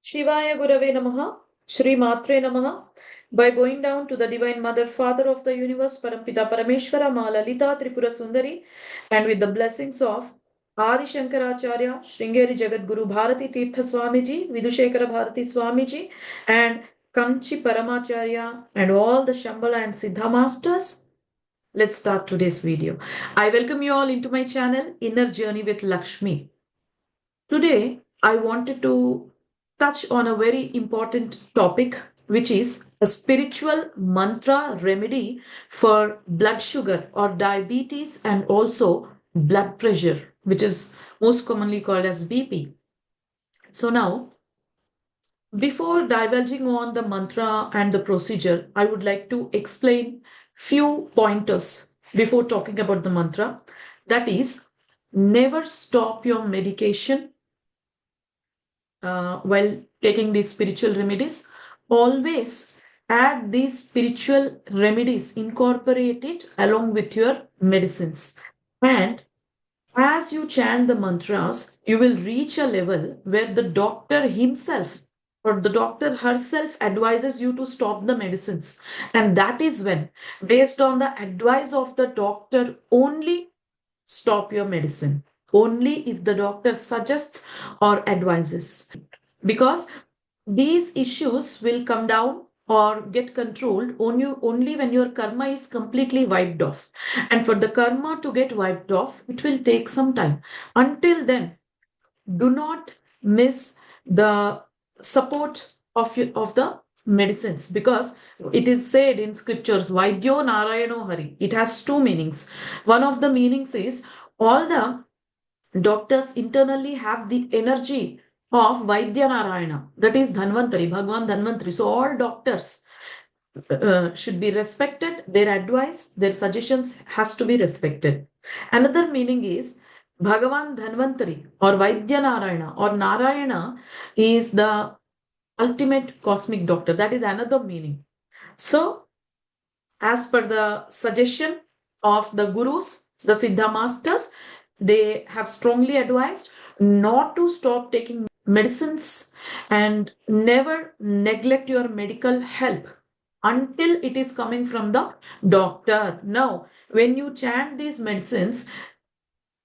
Shivaya Gurave Namaha, Shri Matre Namaha. By bowing down to the Divine Mother, Father of the Universe, Parampita Parameshwara, Ma Lalita Tripura Sundari, and with the blessings of Adi Shankaracharya, Sringeri Jagat Guru Bharati Tirtha Swamiji, Vidushekara Bharati Swamiji, and Kanchi Paramacharya, and all the Shambhala and Siddha Masters. Let's start today's video. I welcome you all into my channel, Inner Journey with Lakshmi. Today, I wanted to touch on a very important topic, which is a spiritual mantra remedy for blood sugar or diabetes and also blood pressure, which is most commonly called as BP. So now, before divulging on the mantra and the procedure, I would like to explain few pointers before talking about the mantra. That is, never stop your medication while taking these spiritual remedies. Always add these spiritual remedies, incorporate it along with your medicines. And as you chant the mantras, you will reach a level where the doctor himself or the doctor herself advises you to stop the medicines. And that is when, based on the advice of the doctor only, stop your medicine. Only if the doctor suggests or advises. Because these issues will come down or get controlled only when your karma is completely wiped off. And for the karma to get wiped off, it will take some time. Until then, do not miss the support of the medicines, because it is said in scriptures, Vaidyo Narayano Hari. It has two meanings. One of the meanings is all the doctors internally have the energy of Vaidya Narayana, that is Dhanvantari, Bhagwan Dhanvantari. So all doctors should be respected. Their advice, their suggestions has to be respected. Another meaning is Bhagavan Dhanvantari or Vaidya Narayana or Narayana is the ultimate cosmic doctor. That is another meaning. So, as per the suggestion of the gurus, the Siddha masters, they have strongly advised not to stop taking medicines and never neglect your medical help until it is coming from the doctor. Now, when you chant these medicines,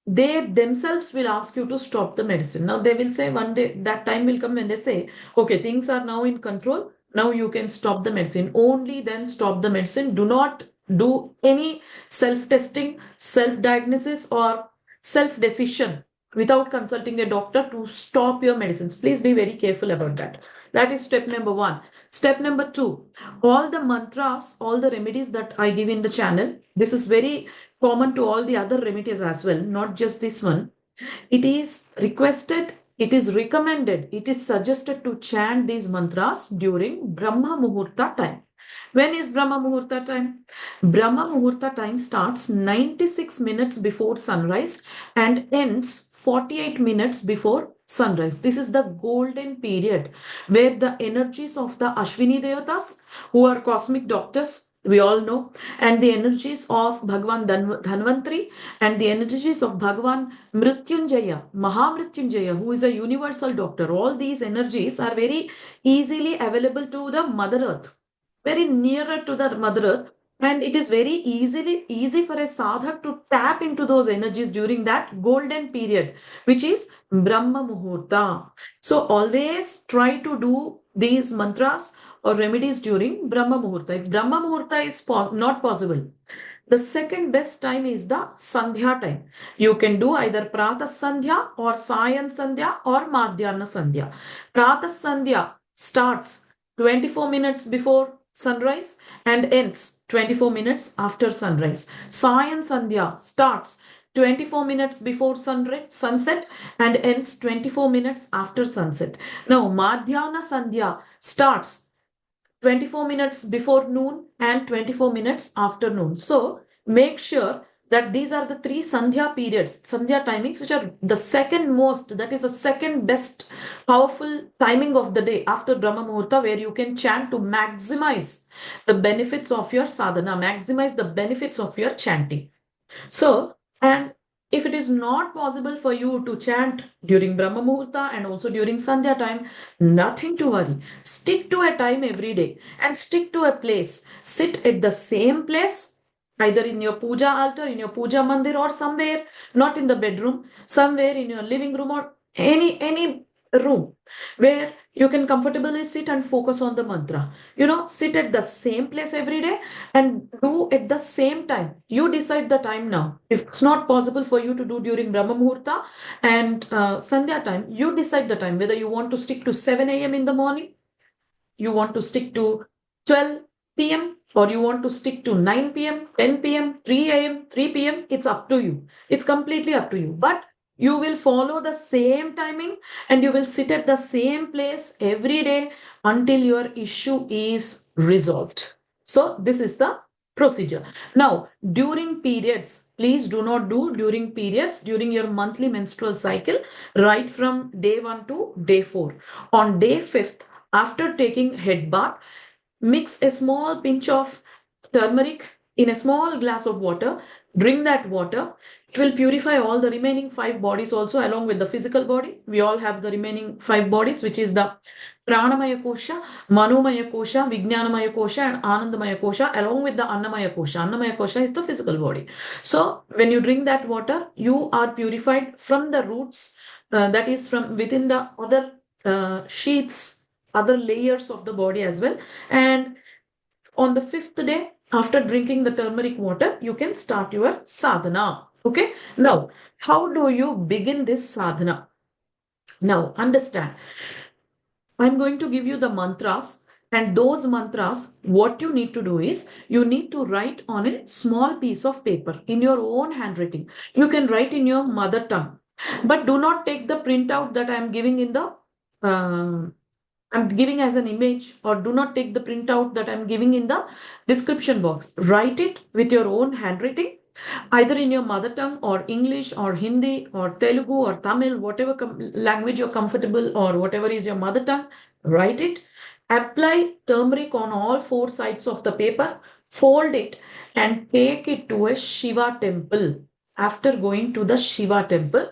they themselves will ask you to stop the medicine. Now, they will say one day, that time will come when they say, okay, things are now in control. Now you can stop the medicine. Only then stop the medicine. Do not do any self-testing, self-diagnosis, or self-decision without consulting a doctor to stop your medicines. Please be very careful about that. That is step number one. Step number two, all the mantras, all the remedies that I give in the channel, this is very common to all the other remedies as well, not just this one. It is requested, it is recommended, it is suggested to chant these mantras during Brahma Muhurta time. When is Brahma Muhurta time? Brahma Muhurta time starts 96 minutes before sunrise and ends 48 minutes before sunrise. This is the golden period where the energies of the Ashwini Devatas, who are cosmic doctors, we all know, and the energies of Bhagwan Dhanvantari and the energies of Bhagwan Mrityunjaya, Mahamrityunjaya, who is a universal doctor. All these energies are very easily available to the Mother Earth, very nearer to the Mother Earth, and it is very easy for a sadhak to tap into those energies during that golden period, which is Brahma Muhurta. So always try to do these mantras or remedies during Brahma Muhurta. If Brahma Muhurta is not possible, the second best time is the Sandhya time. You can do either Pratah Sandhya or Sayan Sandhya or Madhyana Sandhya. Pratah Sandhya starts 24 minutes before sunrise and ends 24 minutes after sunrise. Sayan Sandhya starts 24 minutes before sunset and ends 24 minutes after sunset. Now, Madhyana Sandhya starts 24 minutes before noon and 24 minutes after noon. So make sure that these are the three Sandhya periods, Sandhya timings, which are the second most, that is the second best powerful timing of the day after Brahma Muhurta, where you can chant to maximize the benefits of your sadhana, maximize the benefits of your chanting. So, and If it is not possible for you to chant during Brahma Muhurta and also during Sandhya time, nothing to worry. Stick to a time every day and stick to a place. Sit at the same place, either in your puja altar, in your puja mandir, or somewhere, not in the bedroom, somewhere in your living room or any room where you can comfortably sit and focus on the mantra. Sit at the same place every day and do at the same time. You decide the time now. If it's not possible for you to do during Brahma Muhurta and Sandhya time, you decide the time whether you want to stick to 7 a.m. in the morning, you want to stick to 12 p.m., or you want to stick to 9 p.m., 10 p.m., 3 a.m., 3 p.m. It's up to you. It's completely up to you. But you will follow the same timing and you will sit at the same place every day until your issue is resolved. So, this is the procedure. Now, during periods, please do not do during periods, during your monthly menstrual cycle, right from day 1 to day 4. On day 5th, after taking head bath, mix a small pinch of turmeric in a small glass of water. Drink that water. It will purify all the remaining 5 bodies also, along with the physical body. We all have the remaining 5 bodies, which is the Pranamaya Kosha, Manomaya Kosha, Vijnanamaya Kosha, and Anandamaya Kosha, along with the Annamaya Kosha. Annamaya Kosha is the physical body. So, when you drink that water, you are purified from the roots, that is, from within the other sheaths, other layers of the body as well. And on the 5th day, after drinking the turmeric water, you can start your sadhana. Okay. Now, how do you begin this sadhana? Now, understand. I'm going to give you the mantras, and those mantras, what you need to do is you need to write on a small piece of paper in your own handwriting. You can write in your mother tongue, but do not take the printout that I'm giving in the uh, I'm giving as an image, or do not take the printout that I'm giving in the description box. Write it with your own handwriting, either in your mother tongue or English or Hindi or Telugu or Tamil, whatever language you're comfortable, or whatever is your mother tongue, write it. Apply turmeric on all 4 sides of the paper, fold it and take it to a Shiva temple. After going to the Shiva temple,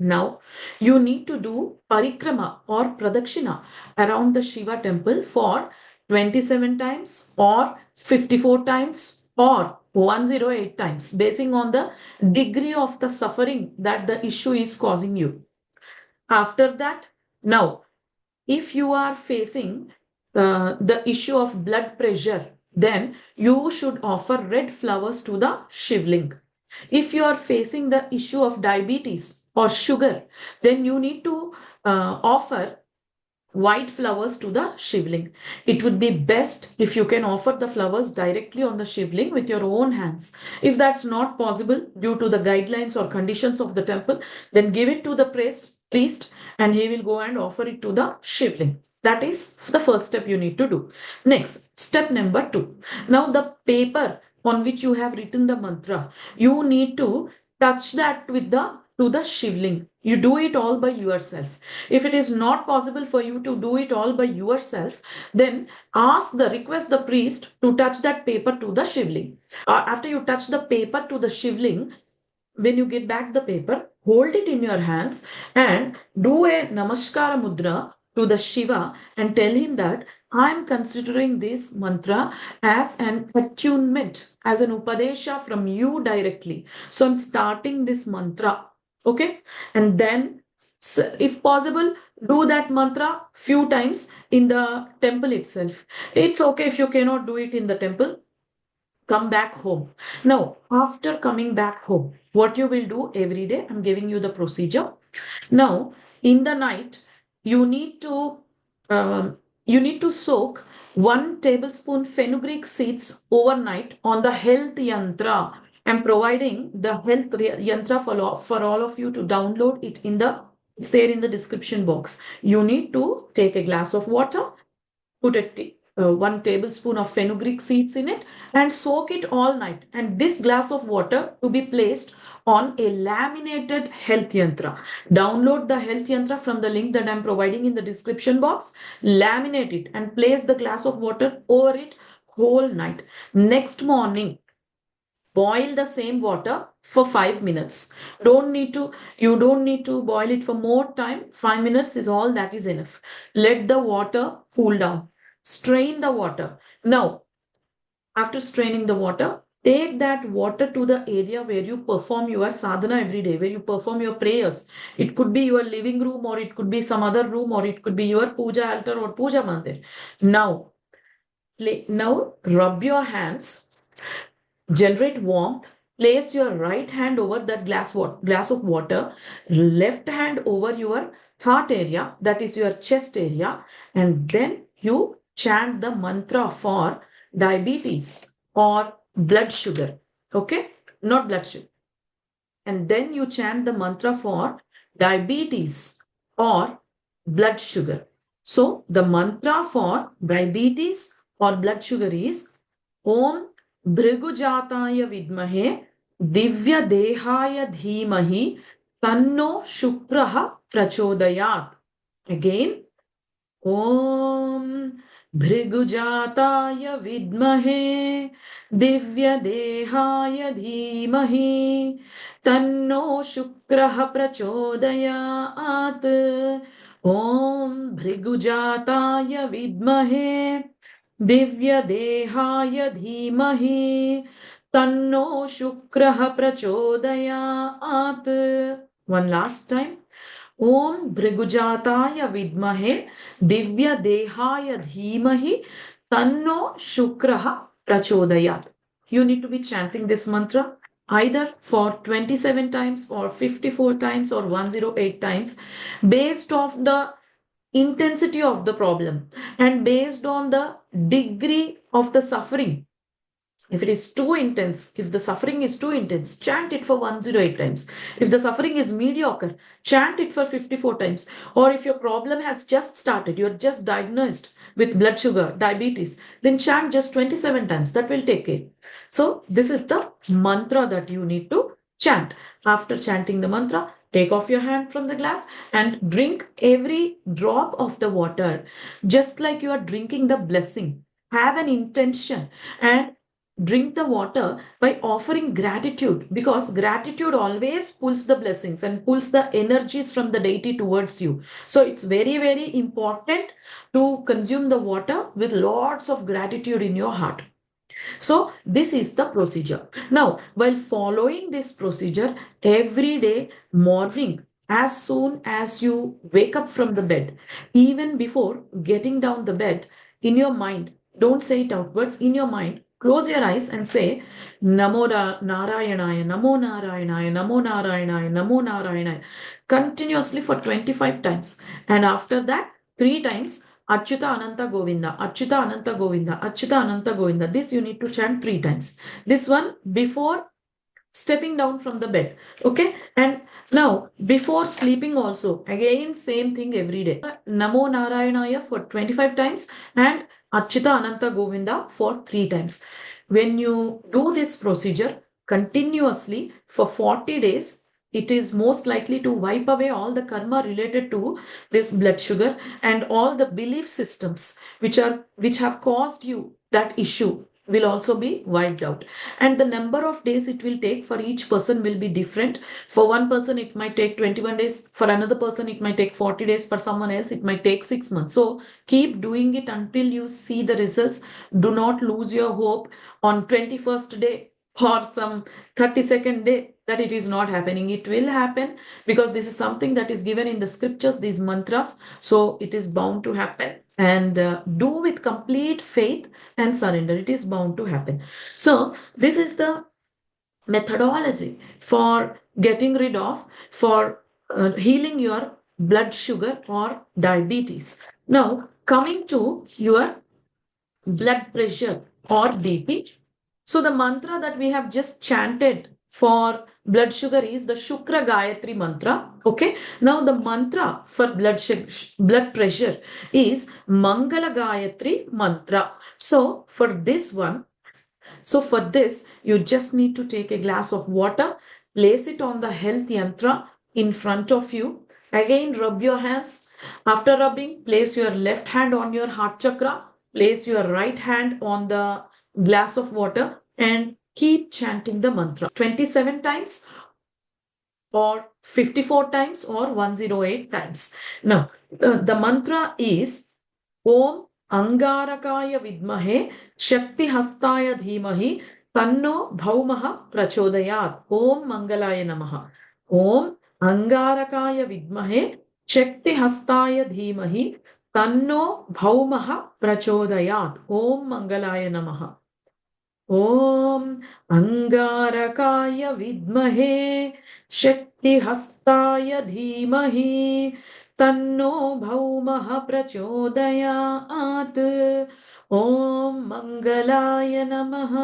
now, you need to do parikrama or pradakshina around the Shiva temple for 27 times or 54 times or 108 times, basing on the degree of the suffering that the issue is causing you. After that, now, if you are facing the issue of blood pressure, then you should offer red flowers to the Shivling. If you are facing the issue of diabetes or sugar, then you need to offer white flowers to the shivling. It would be best if you can offer the flowers directly on the shivling with your own hands. If that's not possible due to the guidelines or conditions of the temple, then give it to the priest and he will go and offer it to the shivling. That is the first step you need to do. Next, step number 2. Now the paper on which you have written the mantra, you need to touch that with the to the shivling. You do it all by yourself. If it is not possible for you to do it all by yourself, then request the priest to touch that paper to the shivling. After you touch the paper to the shivling, when you get back the paper, hold it in your hands and do a namaskara mudra to the Shiva and tell him that I am considering this mantra as an attunement, as an upadesha from you directly. So I'm starting this mantra. Okay. And then, if possible, do that mantra few times in the temple itself. It's okay if you cannot do it in the temple. Come back home. Now, after coming back home, what you will do every day, I'm giving you the procedure. Now, in the night, you need to um, soak 1 tablespoon fenugreek seeds overnight on the health yantra. I'm providing the health yantra for all of you to download it in the it's there in the description box. You need to take a glass of water, put 1 tablespoon of fenugreek seeds in it and soak it all night. And this glass of water to be placed on a laminated health yantra. Download the health yantra from the link that I'm providing in the description box. Laminate it and place the glass of water over it whole night. Next morning, boil the same water for 5 minutes. You don't need to boil it for more time. 5 minutes is all that is enough. Let the water cool down. Strain the water. Now, after straining the water, take that water to the area where you perform your sadhana every day, where you perform your prayers. It could be your living room, or it could be some other room, or it could be your puja altar or puja mandir. Now, now rub your hands, generate warmth, place your right hand over that glass of water, left hand over your heart area, that is your chest area, and then you chant the mantra for diabetes or blood sugar. Okay? Not blood sugar. And then you chant the mantra for diabetes or blood sugar. So the mantra for diabetes or blood sugar is Om Bhrigujataya Vidmahe Divya Dehaya Dhimahi Tanno Shukraha Prachodayat. Again, Om Bhrigujataya Vidmahe Divya Dehaya Dhimahi Tanno Shukraha Prachodayat. Om Bhrigujataya Vidmahe Divya Dehaya Dhimahi Tanno Shukraha Prachodayat. One last time. Om Bhrigujataya Vidmahe Divya Dehaya Dhimahi Tanno Shukraha Prachodayat. You need to be chanting this mantra either for 27 times or 54 times or 108 times based on the intensity of the problem and based on the degree of the suffering. If it is too intense, if the suffering is too intense, chant it for 108 times. If the suffering is mediocre, chant it for 54 times. Or if your problem has just started, you're just diagnosed with blood sugar, diabetes, then chant just 27 times. That will take care. So this is the mantra that you need to chant. After chanting the mantra, take off your hand from the glass and drink every drop of the water, just like you are drinking the blessing. Have an intention and drink the water by offering gratitude, because gratitude always pulls the blessings and pulls the energies from the deity towards you. So it's very, very important to consume the water with lots of gratitude in your heart. So this is the procedure. Now, while following this procedure every day morning, as soon as you wake up from the bed, even before getting down the bed, in your mind, don't say it outwards, in your mind, close your eyes and say, Namo Narayanaya, Namo Narayanaya, Namo Narayanaya, Namo Narayanaya, continuously for 25 times. And after that, 3 times, Achyuta Ananta Govinda, Achyuta Ananta Govinda, Achyuta Ananta Govinda. This you need to chant 3 times. This one before stepping down from the bed. Okay. And now before sleeping also, again, same thing every day. Namo Narayanaya for 25 times and Achyuta Ananta Govinda for 3 times. When you do this procedure continuously for 40 days, it is most likely to wipe away all the karma related to this blood sugar and all the belief systems which have caused you that issue will also be wiped out. And the number of days it will take for each person will be different. For one person it might take 21 days, for another person it might take 40 days, for someone else it might take 6 months. So keep doing it until you see the results. Do not lose your hope on 21st day or some 32nd day that it is not happening. It will happen, because this is something that is given in the scriptures, these mantras. So it is bound to happen, and do with complete faith and surrender. It is bound to happen. So this is the methodology for getting rid of, for healing your blood sugar or diabetes. Now coming to your blood pressure or BP. So the mantra that we have just chanted for blood sugar is the Shukra Gayatri mantra. Okay. Now the mantra for blood pressure is Mangala Gayatri mantra. So for this one, for this, you just need to take a glass of water, place it on the health yantra in front of you. Again, rub your hands. After rubbing, place your left hand on your heart chakra, place your right hand on the glass of water and keep chanting the mantra 27 times or 54 times or 108 times. Now, the mantra is Om Angarakaya Vidmahe Shakti Hastaya Dhimahi Tanno Bhaumaha Prachodayat. Om Mangalaya Namaha. Om Angarakaya Vidmahe Shakti Hastaya Dhimahi Tanno Bhaumaha Prachodayat. Om Mangalaya Namaha. ॐ अङ्गारकाय विद्महे शक्तिहस्ताय धीमहि तन्नो भौमः प्रचोदयात् ॐ मङ्गलाय नमः.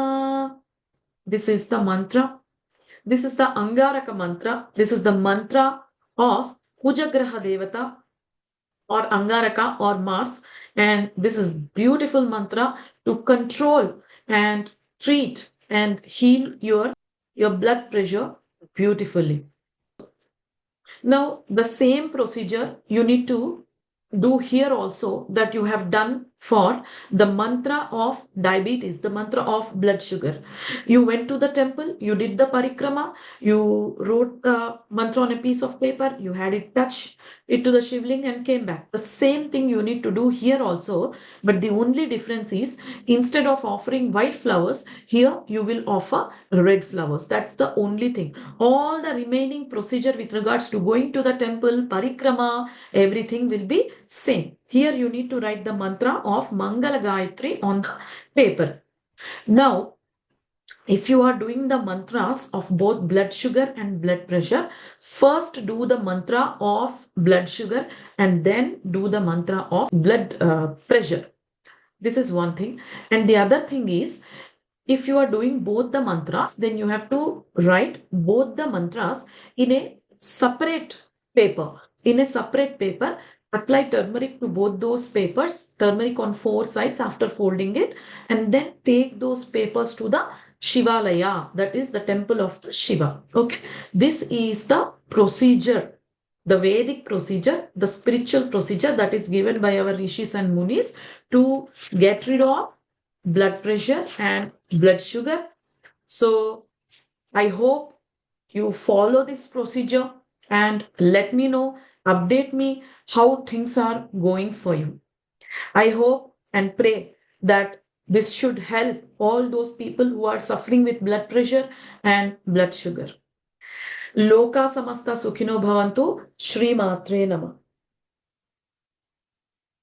This is the mantra. This is the Angaraka mantra. This is the mantra of Kujagraha Devata or Angaraka or Mars. And this is beautiful mantra to control and treat and heal your blood pressure beautifully. Now, the same procedure you need to do here also that you have done for the mantra of diabetes, the mantra of blood sugar. You went to the temple, you did the parikrama, you wrote the mantra on a piece of paper, you had it touch it to the shivling and came back. The same thing you need to do here also, but the only difference is instead of offering white flowers, here you will offer red flowers. That's the only thing. All the remaining procedure with regards to going to the temple, parikrama, everything will be same. Here you need to write the mantra of Mangala Gayatri on the paper. Now, if you are doing the mantras of both blood sugar and blood pressure, first do the mantra of blood sugar and then do the mantra of blood pressure. This is one thing. And the other thing is, if you are doing both the mantras, then you have to write both the mantras in a separate paper. In a separate paper, apply turmeric to both those papers, turmeric on 4 sides after folding it, and then take those papers to the Shivalaya, that is the temple of the Shiva. Okay, this is the procedure, the Vedic procedure, the spiritual procedure that is given by our rishis and munis to get rid of blood pressure and blood sugar. So I hope you follow this procedure and let me know, update me how things are going for you. I hope and pray that this should help all those people who are suffering with blood pressure and blood sugar. Loka samasta sukhino bhavantu. Shri Matre Namah.